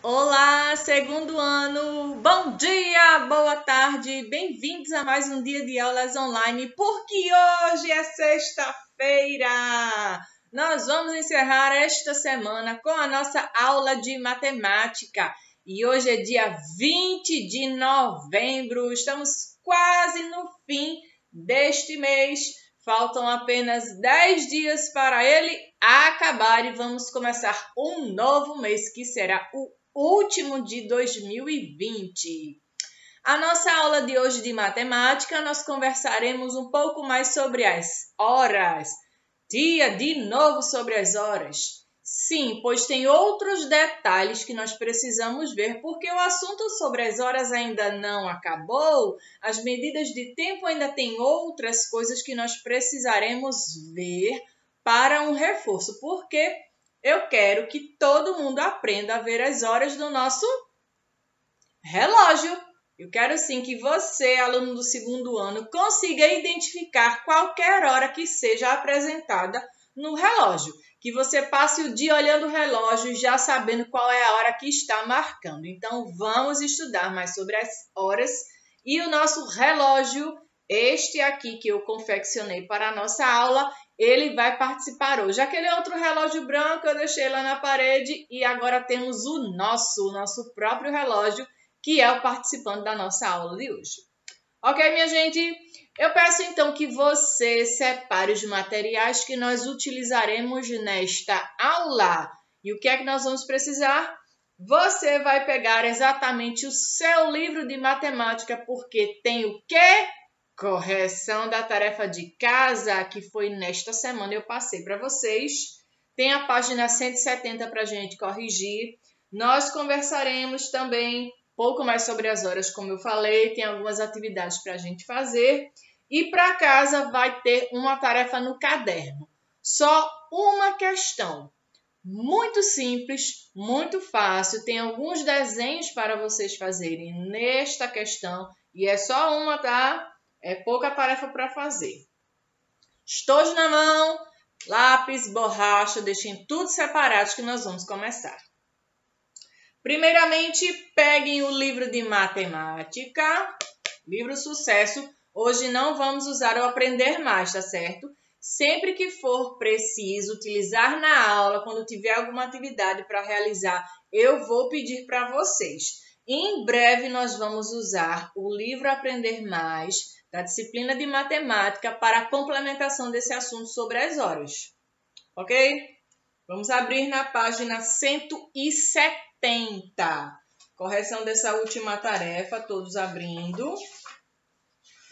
Olá, segundo ano! Bom dia, boa tarde, bem-vindos a mais um dia de aulas online, porque hoje é sexta-feira! Nós vamos encerrar esta semana com a nossa aula de matemática e hoje é dia 20 de novembro, estamos quase no fim deste mês, faltam apenas 10 dias para ele acabar e vamos começar um novo mês que será o último de 2020. A nossa aula de hoje de matemática, nós conversaremos um pouco mais sobre as horas. Dia de novo sobre as horas. Sim, pois tem outros detalhes que nós precisamos ver, porque o assunto sobre as horas ainda não acabou, as medidas de tempo ainda tem outras coisas que nós precisaremos ver para um reforço, porque eu quero que todo mundo aprenda a ver as horas do nosso relógio. Eu quero sim que você, aluno do segundo ano, consiga identificar qualquer hora que seja apresentada no relógio. Que você passe o dia olhando o relógio já sabendo qual é a hora que está marcando. Então, vamos estudar mais sobre as horas e o nosso relógio, este aqui que eu confeccionei para a nossa aula, ele vai participar hoje. Aquele outro relógio branco eu deixei lá na parede e agora temos o nosso próprio relógio, que é o participante da nossa aula de hoje. Ok, minha gente? Eu peço então que você separe os materiais que nós utilizaremos nesta aula. E o que é que nós vamos precisar? Você vai pegar exatamente o seu livro de matemática, porque tem o quê? Correção da tarefa de casa, que foi nesta semana eu passei para vocês. Tem a página 170 para a gente corrigir. Nós conversaremos também pouco mais sobre as horas, como eu falei, tem algumas atividades para a gente fazer. E para casa vai ter uma tarefa no caderno. Só uma questão. Muito simples, muito fácil. Tem alguns desenhos para vocês fazerem nesta questão. E é só uma, tá? É pouca tarefa para fazer. Estojos na mão, lápis, borracha, deixem tudo separado que nós vamos começar. Primeiramente, peguem o livro de matemática, livro Sucesso. Hoje não vamos usar o Aprender Mais, tá certo? Sempre que for preciso utilizar na aula, quando tiver alguma atividade para realizar, eu vou pedir para vocês. Em breve, nós vamos usar o livro Aprender Mais, da disciplina de matemática, para a complementação desse assunto sobre as horas. Ok? Vamos abrir na página 170. Correção dessa última tarefa, todos abrindo.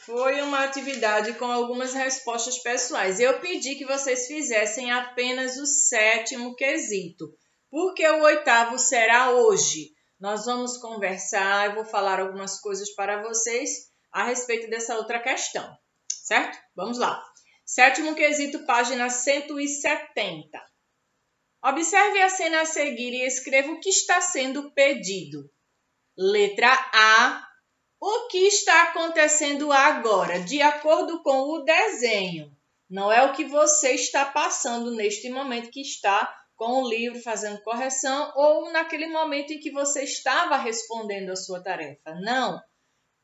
Foi uma atividade com algumas respostas pessoais. Eu pedi que vocês fizessem apenas o 7º quesito, porque o 8º será hoje. Nós vamos conversar, eu vou falar algumas coisas para vocês a respeito dessa outra questão, certo? Vamos lá. 7º quesito, página 170. Observe a cena a seguir e escreva o que está sendo pedido. Letra A. O que está acontecendo agora, de acordo com o desenho? Não é o que você está passando neste momento que está com o livro fazendo correção ou naquele momento em que você estava respondendo a sua tarefa. Não.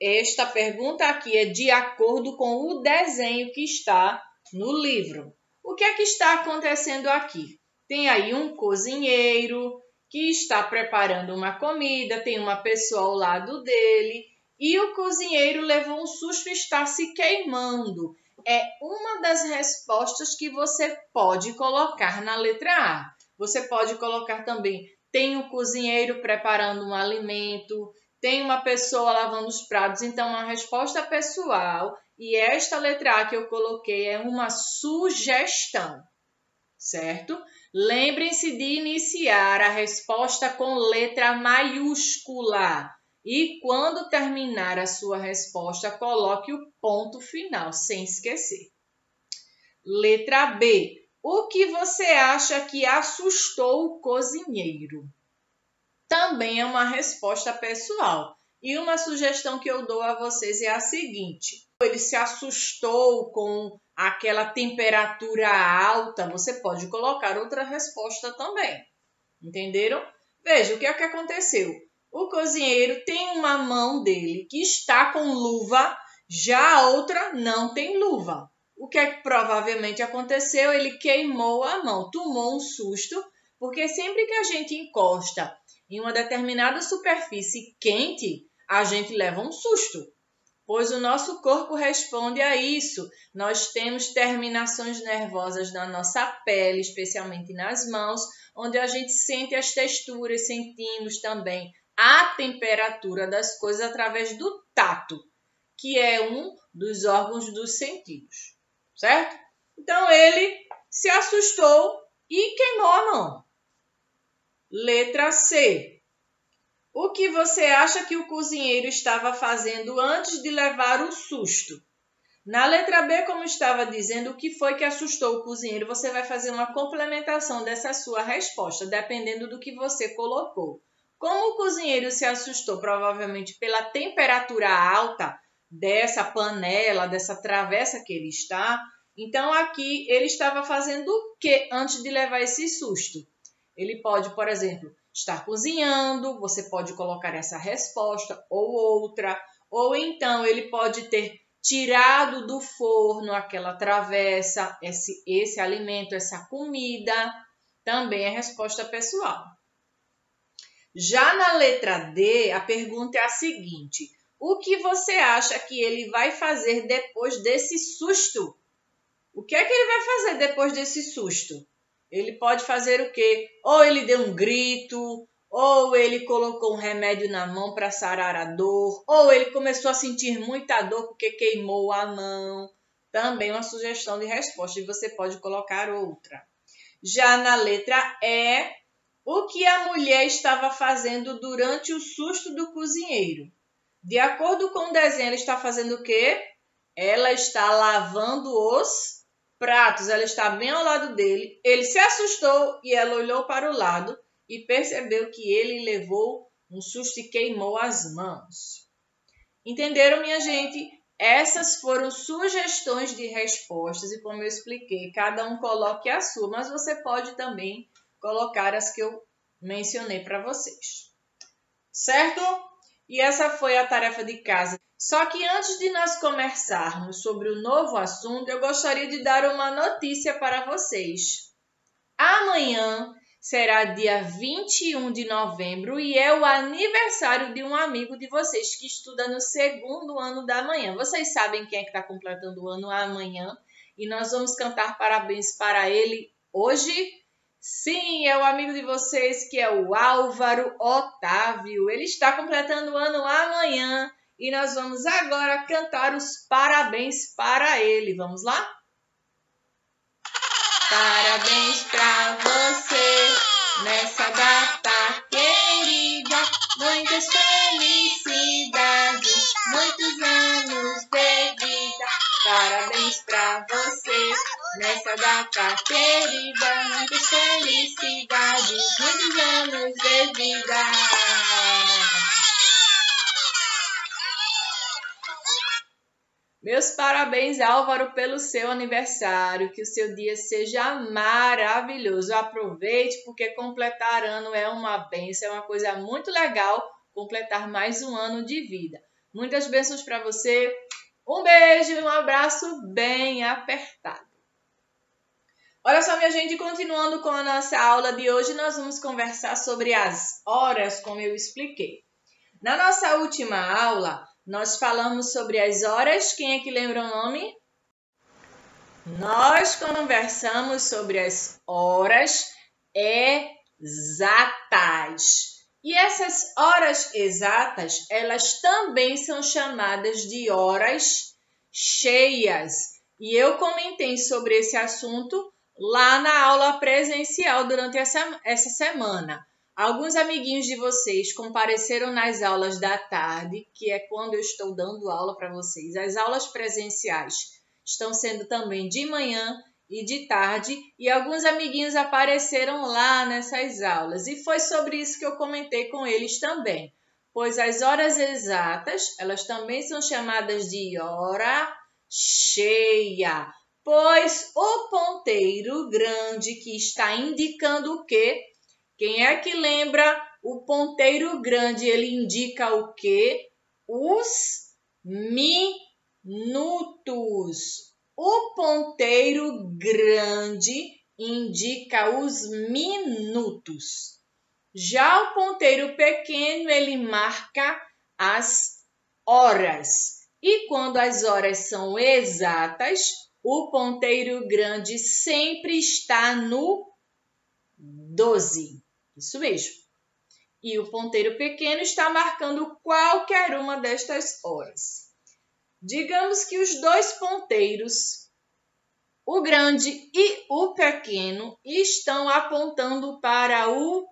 Esta pergunta aqui é de acordo com o desenho que está no livro. O que é que está acontecendo aqui? Tem aí um cozinheiro que está preparando uma comida, tem uma pessoa ao lado dele e o cozinheiro levou um susto e está se queimando. É uma das respostas que você pode colocar na letra A. Você pode colocar também, tem um cozinheiro preparando um alimento, tem uma pessoa lavando os pratos, então uma resposta pessoal. E esta letra A que eu coloquei é uma sugestão, certo? Lembrem-se de iniciar a resposta com letra maiúscula. E quando terminar a sua resposta, coloque o ponto final, sem esquecer. Letra B. O que você acha que assustou o cozinheiro? Também é uma resposta pessoal. E uma sugestão que eu dou a vocês é a seguinte. Ele se assustou com aquela temperatura alta, você pode colocar outra resposta também. Entenderam? Veja o que é que aconteceu. O cozinheiro tem uma mão dele que está com luva, já a outra não tem luva. O que é que provavelmente aconteceu? Ele queimou a mão, tomou um susto, porque sempre que a gente encosta em uma determinada superfície quente, a gente leva um susto, pois o nosso corpo responde a isso. Nós temos terminações nervosas na nossa pele, especialmente nas mãos, onde a gente sente as texturas, sentimos também a temperatura das coisas através do tato, que é um dos órgãos dos sentidos, certo? Então, ele se assustou e queimou a mão. Letra C. O que você acha que o cozinheiro estava fazendo antes de levar o susto? Na letra B, como estava dizendo, o que foi que assustou o cozinheiro? Você vai fazer uma complementação dessa sua resposta, dependendo do que você colocou. Como o cozinheiro se assustou, provavelmente pela temperatura alta dessa panela, dessa travessa que ele está, então aqui ele estava fazendo o que antes de levar esse susto? Ele pode, por exemplo, estar cozinhando, você pode colocar essa resposta ou outra, ou então ele pode ter tirado do forno aquela travessa, esse alimento, essa comida, também é resposta pessoal. Já na letra D, a pergunta é a seguinte: o que você acha que ele vai fazer depois desse susto? O que é que ele vai fazer depois desse susto? Ele pode fazer o quê? Ou ele deu um grito, ou ele colocou um remédio na mão para sarar a dor, ou ele começou a sentir muita dor porque queimou a mão. Também uma sugestão de resposta e você pode colocar outra. Já na letra E, o que a mulher estava fazendo durante o susto do cozinheiro? De acordo com o desenho, ela está fazendo o quê? Ela está lavando os pratos, ela está bem ao lado dele. Ele se assustou e ela olhou para o lado e percebeu que ele levou um susto e queimou as mãos. Entenderam, minha gente? Essas foram sugestões de respostas e, como eu expliquei, cada um coloque a sua, mas você pode também colocar as que eu mencionei para vocês. Certo? E essa foi a tarefa de casa. Só que antes de nós conversarmos sobre o novo assunto, eu gostaria de dar uma notícia para vocês. Amanhã será dia 21 de novembro e é o aniversário de um amigo de vocês que estuda no 2º ano da manhã. Vocês sabem quem é que está completando o ano amanhã e nós vamos cantar parabéns para ele hoje? Sim, é o amigo de vocês que é o Álvaro Otávio. Ele está completando o ano amanhã e nós vamos agora cantar os parabéns para ele. Vamos lá? Parabéns para você nessa data querida. Muitas felicidades, muitos anos de vida. Parabéns para você nessa data querida. Muitas felicidades, muitos anos de vida. Meus parabéns, Álvaro, pelo seu aniversário. Que o seu dia seja maravilhoso. Aproveite, porque completar ano é uma bênção, é uma coisa muito legal completar mais um ano de vida. Muitas bênçãos para você. Um beijo e um abraço bem apertado. Olha só, minha gente, continuando com a nossa aula de hoje, nós vamos conversar sobre as horas, como eu expliquei. Na nossa última aula, nós falamos sobre as horas. Quem é que lembra o nome? Nós conversamos sobre as horas exatas. E essas horas exatas, elas também são chamadas de horas cheias. E eu comentei sobre esse assunto lá na aula presencial durante essa semana. Alguns amiguinhos de vocês compareceram nas aulas da tarde, que é quando eu estou dando aula para vocês. As aulas presenciais estão sendo também de manhã e de tarde, e alguns amiguinhos apareceram lá nessas aulas. E foi sobre isso que eu comentei com eles também, pois as horas exatas, elas também são chamadas de hora cheia, pois o ponteiro grande que está indicando o quê? Quem é que lembra O ponteiro grande, ele indica o quê? Os minutos. O ponteiro grande indica os minutos. Já o ponteiro pequeno, ele marca as horas. E quando as horas são exatas, o ponteiro grande sempre está no 12. Isso mesmo. E o ponteiro pequeno está marcando qualquer uma destas horas. Digamos que os dois ponteiros, o grande e o pequeno, estão apontando para o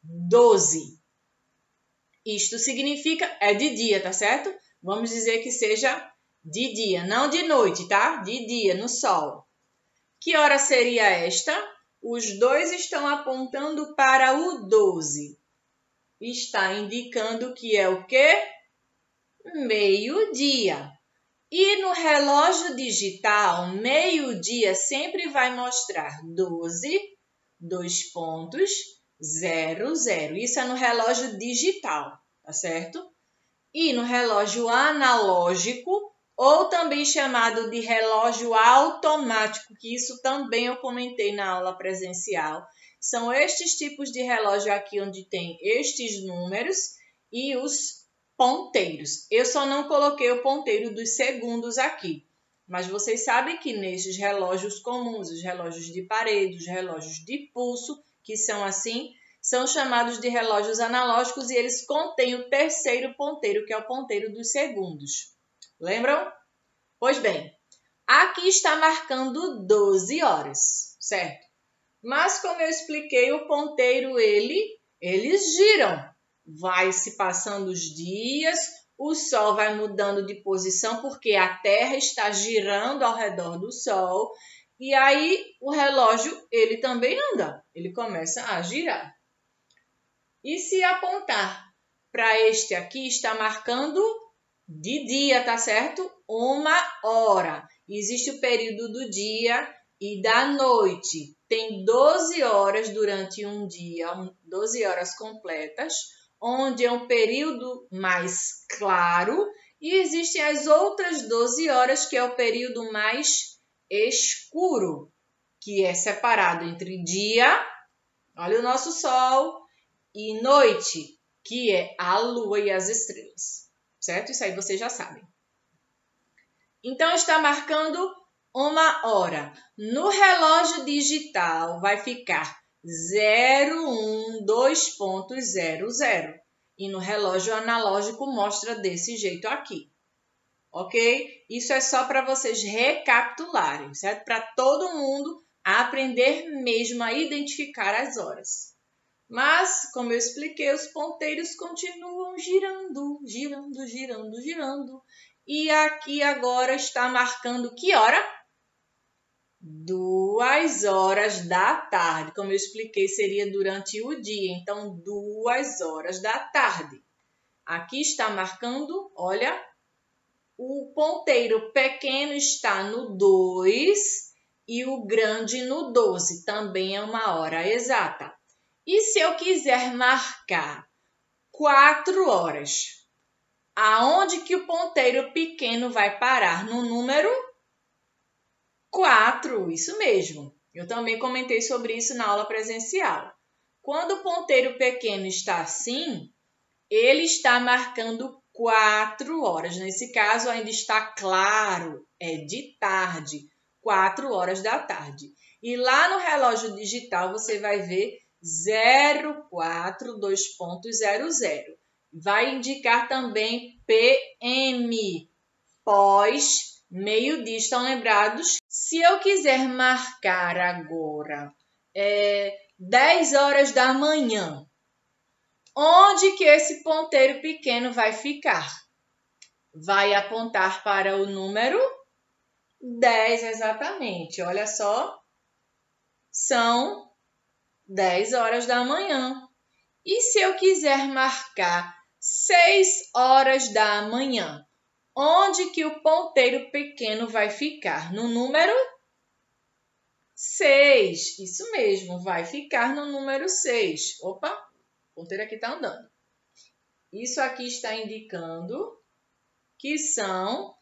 12. Isto significa, é de dia, tá certo? Vamos dizer que seja de dia, não de noite, tá? De dia, no sol. Que hora seria esta? Os dois estão apontando para o 12. Está indicando que é o quê? Meio-dia. E no relógio digital, meio-dia sempre vai mostrar 12, 2 pontos, 0, 0. Isso é no relógio digital, tá certo? E no relógio analógico, ou também chamado de relógio automático, que isso também eu comentei na aula presencial. São estes tipos de relógio aqui onde tem estes números e os ponteiros. Eu só não coloquei o ponteiro dos segundos aqui, mas vocês sabem que nesses relógios comuns, os relógios de parede, os relógios de pulso, que são assim, são chamados de relógios analógicos e eles contêm o terceiro ponteiro, que é o ponteiro dos segundos. Lembram? Pois bem, aqui está marcando 12 horas, certo? Mas como eu expliquei, o ponteiro, eles giram. Vai se passando os dias, o Sol vai mudando de posição porque a Terra está girando ao redor do Sol. E aí o relógio, ele também anda, ele começa a girar. E se apontar para este aqui, está marcando de dia, tá certo? 1 hora. Existe o período do dia e da noite. Tem 12 horas durante um dia, 12 horas completas, onde é um período mais claro, e existem as outras 12 horas, que é o período mais escuro, que é separado entre dia, olha o nosso Sol, e noite, que é a Lua e as estrelas, certo? Isso aí vocês já sabem. Então, está marcando 1 hora. No relógio digital vai ficar 012.00. E no relógio analógico mostra desse jeito aqui. Ok? Isso é só para vocês recapitularem, certo? Para todo mundo aprender mesmo a identificar as horas. Mas, como eu expliquei, os ponteiros continuam girando, girando, girando, girando. E aqui agora está marcando que hora? 2 horas da tarde. Como eu expliquei, seria durante o dia. Então, 2 horas da tarde. Aqui está marcando, olha, o ponteiro pequeno está no 2 e o grande no 12. Também é 1 hora exata. E se eu quiser marcar 4 horas, aonde que o ponteiro pequeno vai parar? No número 4, isso mesmo. Eu também comentei sobre isso na aula presencial. Quando o ponteiro pequeno está assim, ele está marcando 4 horas. Nesse caso, ainda está claro, é de tarde, 4 horas da tarde. E lá no relógio digital, você vai ver 042.00. Vai indicar também PM, pós meio-dia. Estão lembrados? Se eu quiser marcar agora 10 horas da manhã, onde que esse ponteiro pequeno vai ficar? Vai apontar para o número 10, exatamente. Olha só, são 10 horas da manhã. E se eu quiser marcar 6 horas da manhã, onde que o ponteiro pequeno vai ficar? No número 6. Isso mesmo, vai ficar no número 6. Opa! O ponteiro aqui está andando. Isso aqui está indicando que são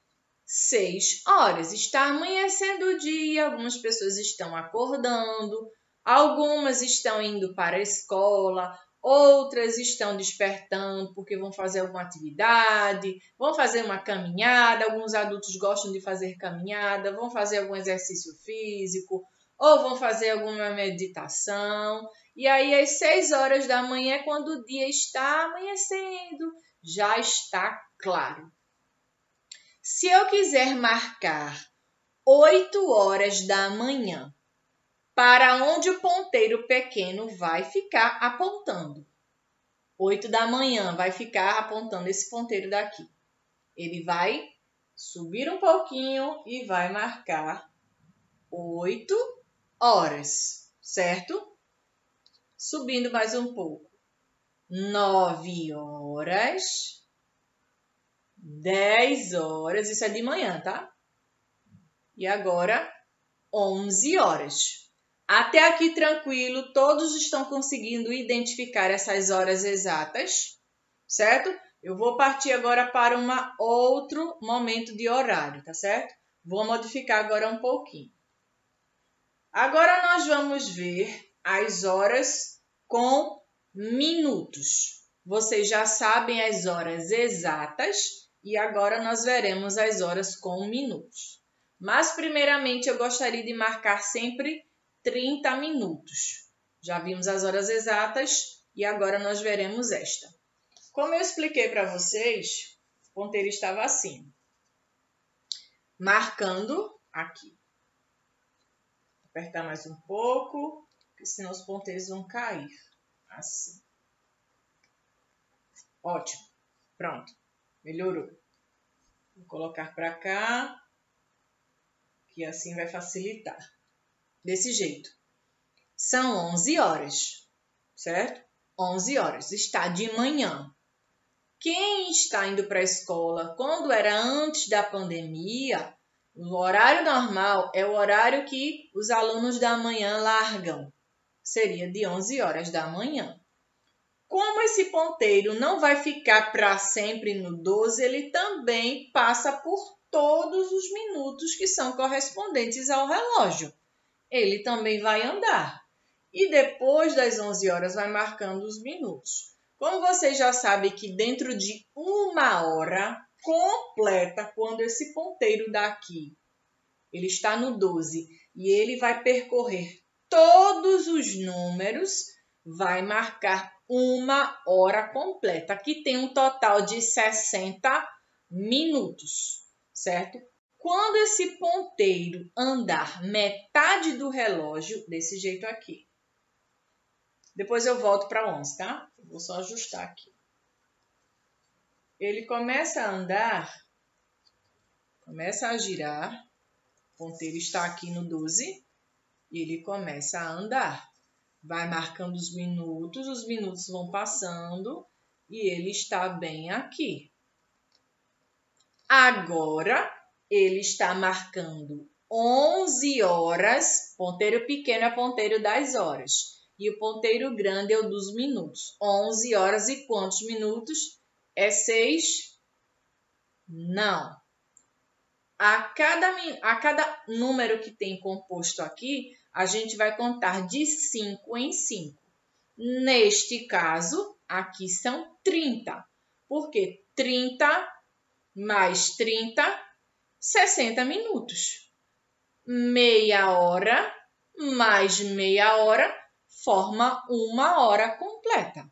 6 horas. Está amanhecendo o dia, algumas pessoas estão acordando, algumas estão indo para a escola, outras estão despertando porque vão fazer alguma atividade, vão fazer uma caminhada. Alguns adultos gostam de fazer caminhada, vão fazer algum exercício físico ou vão fazer alguma meditação. E aí, às 6 horas da manhã é quando o dia está amanhecendo, já está claro. Se eu quiser marcar 8 horas da manhã, para onde o ponteiro pequeno vai ficar apontando? 8 da manhã vai ficar apontando esse ponteiro daqui. Ele vai subir um pouquinho e vai marcar 8 horas, certo? Subindo mais um pouco. 9 horas. 10 horas. Isso é de manhã, tá? E agora, 11 horas. Até aqui tranquilo, todos estão conseguindo identificar essas horas exatas, certo? Eu vou partir agora para um outro momento de horário, tá certo? Vou modificar agora um pouquinho. Agora nós vamos ver as horas com minutos. Vocês já sabem as horas exatas e agora nós veremos as horas com minutos. Mas primeiramente eu gostaria de marcar sempre 30 minutos. Já vimos as horas exatas e agora nós veremos esta. Como eu expliquei para vocês, o ponteiro estava assim, marcando aqui. Vou apertar mais um pouco, porque senão os ponteiros vão cair. Assim. Ótimo. Pronto. Melhorou. Vou colocar para cá, que assim vai facilitar. Desse jeito. São 11 horas, certo? 11 horas. Está de manhã. Quem está indo para a escola quando era antes da pandemia, o horário normal é o horário que os alunos da manhã largam. Seria de 11 horas da manhã. Como esse ponteiro não vai ficar para sempre no 12, ele também passa por todos os minutos que são correspondentes ao relógio. Ele também vai andar. E depois das 11 horas vai marcando os minutos. Como vocês já sabem que dentro de 1 hora completa, quando esse ponteiro daqui, ele está no 12 e ele vai percorrer todos os números, vai marcar 1 hora completa. Aqui tem um total de 60 minutos, certo? Quando esse ponteiro andar metade do relógio, desse jeito aqui. Depois eu volto para 11, tá? Vou só ajustar aqui. Ele começa a andar, começa a girar. O ponteiro está aqui no 12 e ele começa a andar. Vai marcando os minutos vão passando e ele está bem aqui. Agora, ele está marcando 11 horas. Ponteiro pequeno é ponteiro das horas. E o ponteiro grande é o dos minutos. 11 horas e quantos minutos? É 6? Não. A cada número que tem composto aqui, a gente vai contar de 5 em 5. Neste caso, aqui são 30. Porque 30 mais 30, 60 minutos. Meia hora mais meia hora forma 1 hora completa.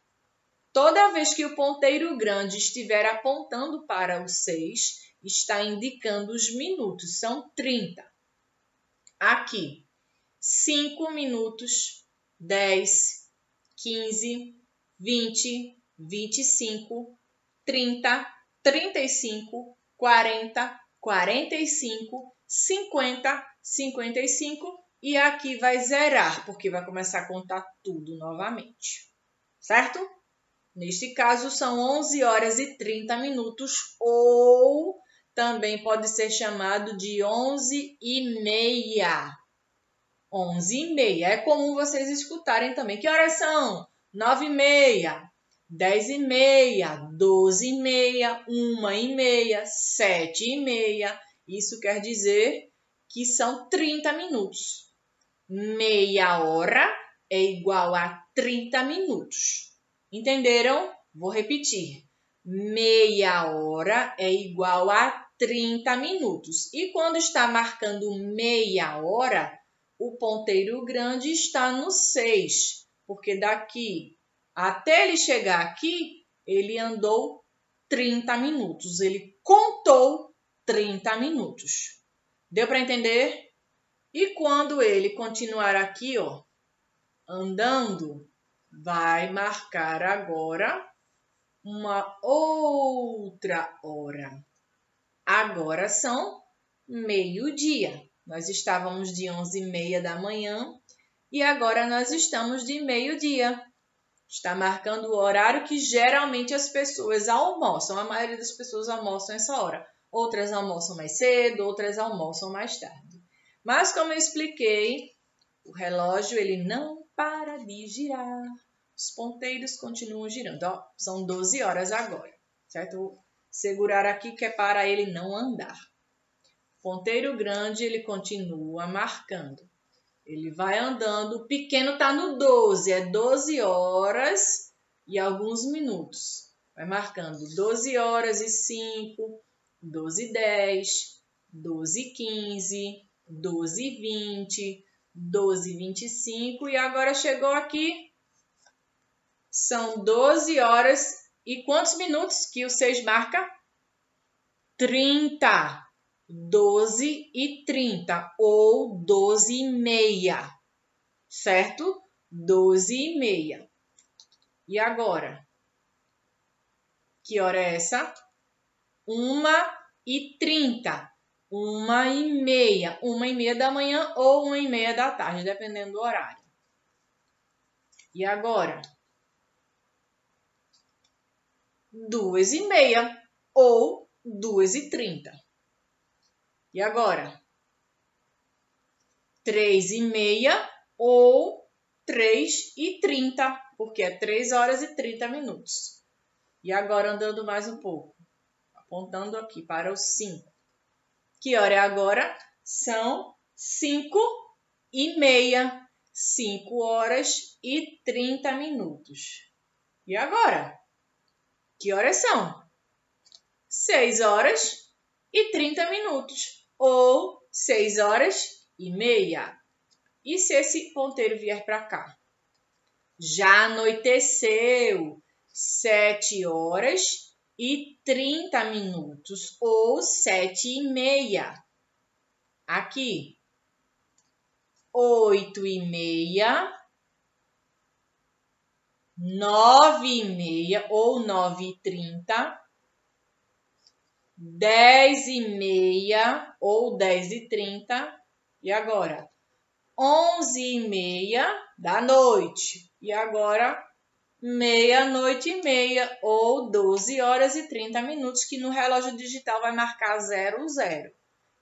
Toda vez que o ponteiro grande estiver apontando para o 6, está indicando os minutos, são 30. Aqui, 5 minutos, 10, 15, 20, 25, 30, 35, 40, 45, 50, 55 e aqui vai zerar, porque vai começar a contar tudo novamente, certo? Neste caso, são 11 horas e 30 minutos ou também pode ser chamado de 11h30. 11h30. É comum vocês escutarem também. Que horas são? 9h30. 10h30, 12h30, 1h30, 7h30. Isso quer dizer que são 30 minutos. Meia hora é igual a 30 minutos. Entenderam? Vou repetir. Meia hora é igual a 30 minutos. E quando está marcando meia hora, o ponteiro grande está no 6, porque daqui até ele chegar aqui, ele andou 30 minutos. Ele contou 30 minutos. Deu para entender? E quando ele continuar aqui, ó, andando, vai marcar agora uma outra hora. Agora são meio-dia. Nós estávamos de 11h30 da manhã e agora nós estamos de meio-dia. Está marcando o horário que geralmente as pessoas almoçam. A maioria das pessoas almoçam essa hora. Outras almoçam mais cedo, outras almoçam mais tarde. Mas como eu expliquei, o relógio ele não para de girar. Os ponteiros continuam girando. Ó, são 12 horas agora, certo? Vou segurar aqui que é para ele não andar. Ponteiro grande, ele continua marcando. Ele vai andando. O pequeno está no 12. É 12 horas e alguns minutos. Vai marcando 12 horas e 5, 12h10, 12h15, 12h20, 12h25. E agora chegou aqui. São 12 horas e quantos minutos que o 6 marca? 30. 12h30 ou 12h30, certo? 12h30. E agora? Que hora é essa? 1h30. 1h30. 1h30 da manhã ou 1h30 da tarde, dependendo do horário. E agora? 2h30 ou 2h30. E agora? 3h30 ou 3h30, porque é 3 horas e 30 minutos. E agora andando mais um pouco, apontando aqui para o 5. Que hora é agora? São 5h30. 5 horas e 30 minutos. E agora? Que horas são? 6 horas e 30 minutos. Ou 6h30. E se esse ponteiro vier para cá? Já anoiteceu. 7 horas e 30 minutos. Ou 7h30. Aqui. 8h30. 9h30 ou 9h30. 10h30 ou 10h30. E agora? 11h30 da noite. E agora? 00:30 ou 12 horas e 30 minutos, que no relógio digital vai marcar 00,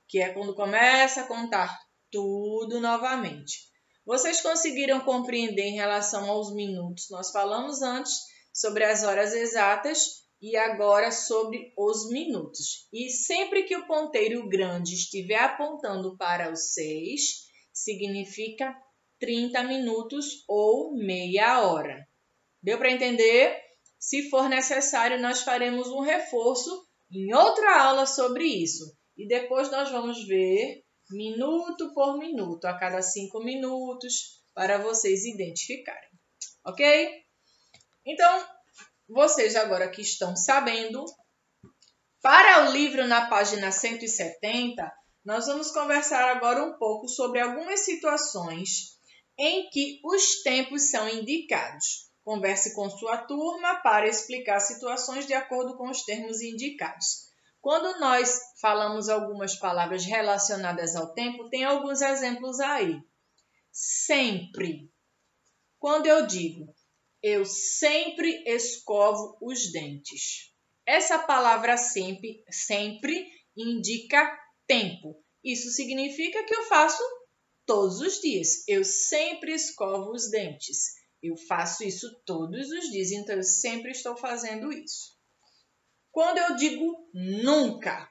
que é quando começa a contar tudo novamente. Vocês conseguiram compreender em relação aos minutos? Nós falamos antes sobre as horas exatas e agora sobre os minutos. E sempre que o ponteiro grande estiver apontando para o 6, significa 30 minutos ou meia hora. Deu para entender? Se for necessário, nós faremos um reforço em outra aula sobre isso. E depois nós vamos ver minuto por minuto, a cada 5 minutos, para vocês identificarem. Ok? Então, vocês agora que estão sabendo, para o livro na página 170, nós vamos conversar agora um pouco sobre algumas situações em que os tempos são indicados. Converse com sua turma para explicar situações de acordo com os termos indicados. Quando nós falamos algumas palavras relacionadas ao tempo, tem alguns exemplos aí. Sempre. Quando eu digo, eu sempre escovo os dentes. Essa palavra sempre indica tempo. Isso significa que eu faço todos os dias. Eu sempre escovo os dentes. Eu faço isso todos os dias, então eu sempre estou fazendo isso. Quando eu digo nunca,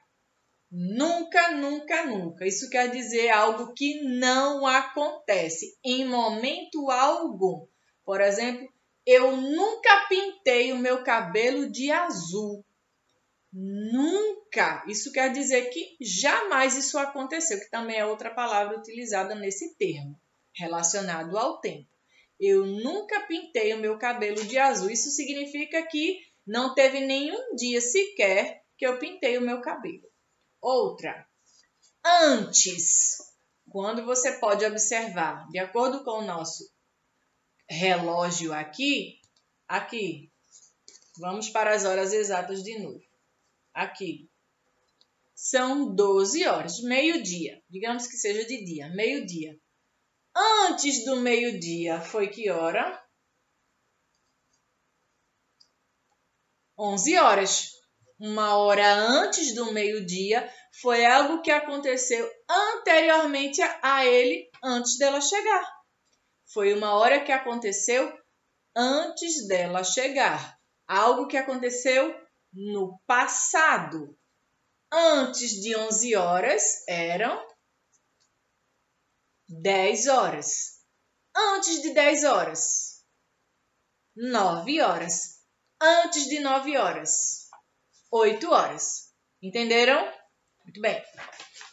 nunca, nunca, nunca, isso quer dizer algo que não acontece em momento algum. Por exemplo, eu nunca pintei o meu cabelo de azul. Nunca. Isso quer dizer que jamais isso aconteceu, que também é outra palavra utilizada nesse termo, relacionado ao tempo. Eu nunca pintei o meu cabelo de azul. Isso significa que não teve nenhum dia sequer que eu pintei o meu cabelo. Outra. Antes. Quando você pode observar, de acordo com o nosso relógio aqui, vamos para as horas exatas de novo. Aqui, são 12 horas, meio-dia. Digamos que seja de dia, meio-dia. Antes do meio-dia foi que hora? 11 horas. Uma hora antes do meio-dia foi algo que aconteceu anteriormente a ele, antes dela chegar. Foi uma hora que aconteceu antes dela chegar. Algo que aconteceu no passado. Antes de 11 horas eram 10 horas. Antes de 10 horas, 9 horas. Antes de 9 horas, 8 horas. Entenderam? Muito bem.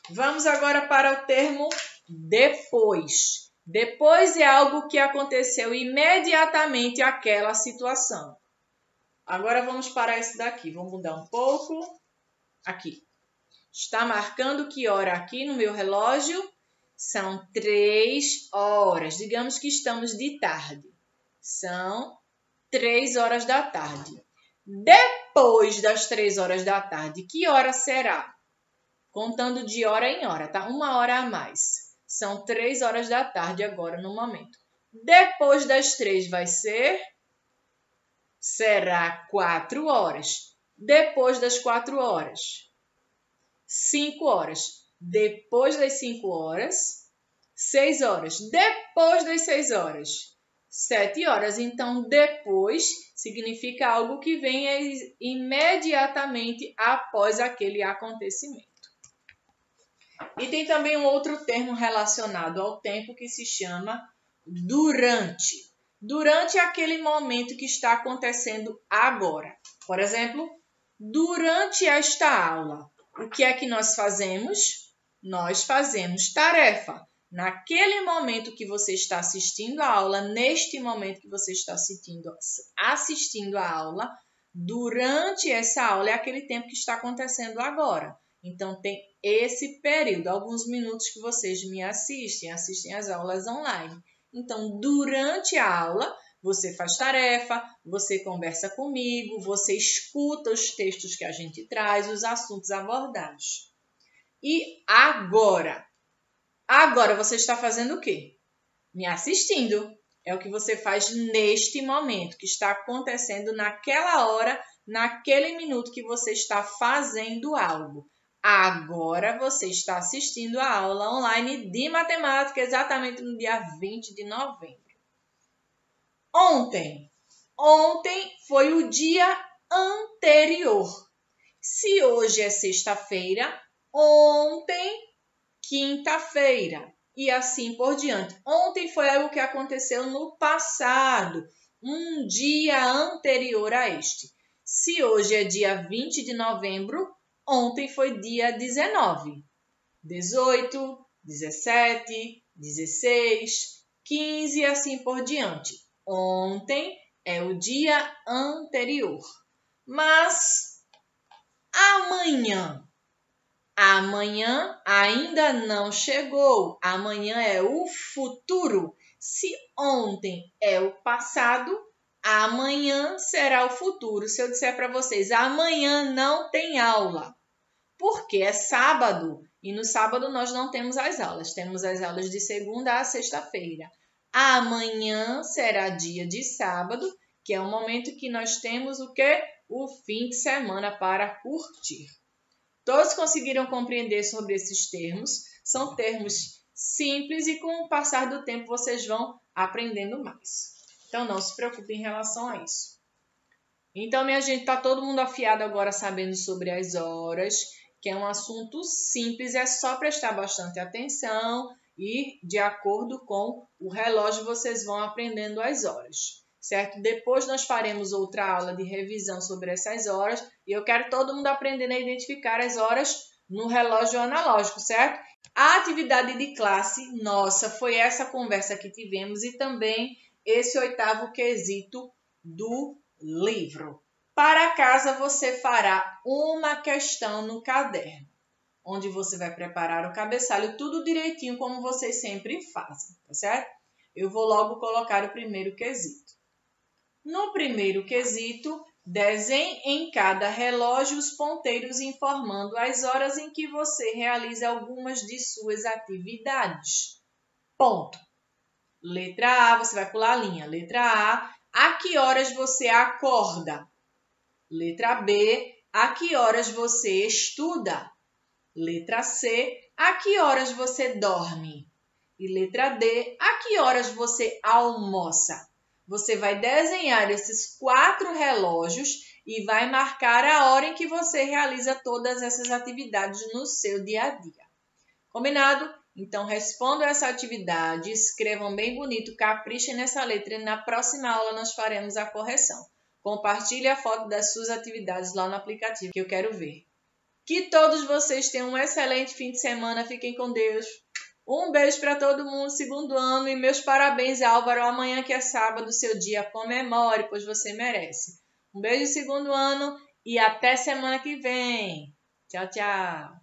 Vamos agora para o termo depois. Depois é algo que aconteceu imediatamente àquela situação. Agora vamos para esse daqui. Vamos mudar um pouco. Aqui. Está marcando que hora aqui no meu relógio? São 3 horas. Digamos que estamos de tarde. São 3 horas da tarde. Depois das 3 horas da tarde, que hora será? Contando de hora em hora, tá? 1 hora a mais. São 3 horas da tarde agora no momento. Depois das 3 vai ser? Será 4 horas. Depois das 4 horas, 5 horas. Depois das 5 horas, 6 horas. Depois das 6 horas, 7 horas. Então, depois significa algo que vem imediatamente após aquele acontecimento. E tem também um outro termo relacionado ao tempo que se chama durante. Durante aquele momento que está acontecendo agora. Por exemplo, durante esta aula, o que é que nós fazemos? Nós fazemos tarefa. Naquele momento que você está assistindo a aula, neste momento que você está assistindo a aula, durante essa aula é aquele tempo que está acontecendo agora. Então, tem esse período, alguns minutos que vocês me assistem as aulas online. Então, durante a aula, você faz tarefa, você conversa comigo, você escuta os textos que a gente traz, os assuntos abordados. E agora? Agora você está fazendo o quê? Me assistindo. É o que você faz neste momento, que está acontecendo naquela hora, naquele minuto que você está fazendo algo. Agora você está assistindo a aula online de matemática, exatamente no dia 20 de novembro. Ontem foi o dia anterior. Se hoje é sexta-feira, ontem, quinta-feira e assim por diante. Ontem foi algo que aconteceu no passado, um dia anterior a este. Se hoje é dia 20 de novembro, ontem foi dia 19, 18, 17, 16, 15 e assim por diante. Ontem é o dia anterior. Mas amanhã ainda não chegou. Amanhã é o futuro. Se ontem é o passado, amanhã será o futuro. Se eu disser para vocês, amanhã não tem aula, porque é sábado e no sábado nós não temos as aulas. Temos as aulas de segunda a sexta-feira. Amanhã será dia de sábado, que é o momento que nós temos o quê? O fim de semana para curtir. Todos conseguiram compreender sobre esses termos? São termos simples e com o passar do tempo vocês vão aprendendo mais. Então, não se preocupe em relação a isso. Então, minha gente, tá todo mundo afiado agora sabendo sobre as horas, que é um assunto simples, é só prestar bastante atenção e, de acordo com o relógio, vocês vão aprendendo as horas, certo? Depois nós faremos outra aula de revisão sobre essas horas e eu quero todo mundo aprendendo a identificar as horas no relógio analógico, certo? A atividade de classe nossa foi essa conversa que tivemos e também esse 8º quesito do livro. Para casa, você fará uma questão no caderno, onde você vai preparar o cabeçalho, tudo direitinho, como vocês sempre fazem, tá certo? Eu vou logo colocar o primeiro quesito. No primeiro quesito, desenhe em cada relógio os ponteiros informando as horas em que você realiza algumas de suas atividades. Ponto. Letra A, você vai pular a linha. Letra A que horas você acorda? Letra B, a que horas você estuda? Letra C, a que horas você dorme? E letra D, a que horas você almoça? Você vai desenhar esses 4 relógios e vai marcar a hora em que você realiza todas essas atividades no seu dia a dia. Combinado? Então, respondam essa atividade, escrevam bem bonito, caprichem nessa letra e na próxima aula nós faremos a correção. Compartilhe a foto das suas atividades lá no aplicativo, que eu quero ver. Que todos vocês tenham um excelente fim de semana. Fiquem com Deus. Um beijo para todo mundo, segundo ano. E meus parabéns, Álvaro. Amanhã, que é sábado, seu dia, comemore, pois você merece. Um beijo, segundo ano. E até semana que vem. Tchau, tchau.